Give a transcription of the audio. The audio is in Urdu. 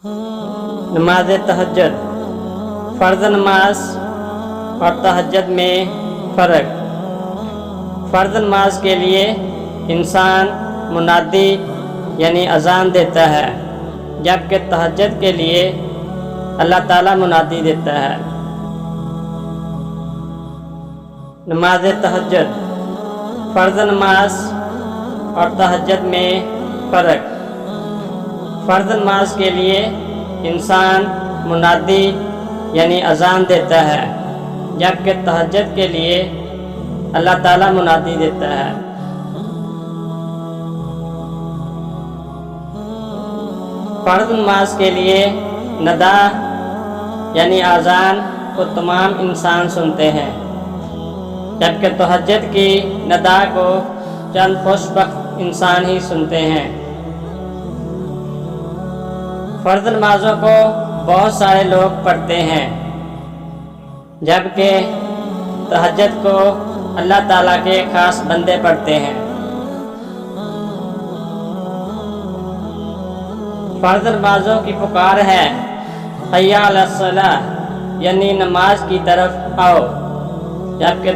نماز تہجد، فرض نماز اور تہجد میں فرق۔ فرض نماز کے لیے انسان منادی یعنی اذان دیتا ہے، جبکہ تہجد کے لیے اللہ تعالیٰ منادی دیتا ہے۔ نماز تہجد، فرض نماز اور تہجد میں فرق۔ فرض نماز کے لیے انسان منادی یعنی اذان دیتا ہے، جبکہ تہجد کے لیے اللہ تعالیٰ منادی دیتا ہے۔ فرض نماز کے لیے ندا یعنی اذان کو تمام انسان سنتے ہیں، جبکہ تہجد کی ندا کو چند خوش بخت انسان ہی سنتے ہیں۔ فرض نمازوں کو بہت سارے لوگ پڑھتے ہیں، جبکہ تہجد کو اللہ تعالیٰ کے خاص بندے پڑھتے ہیں۔ فرض نمازوں کی پکار ہے حی علی الصلاۃ یعنی نماز کی طرف آؤ، جبکہ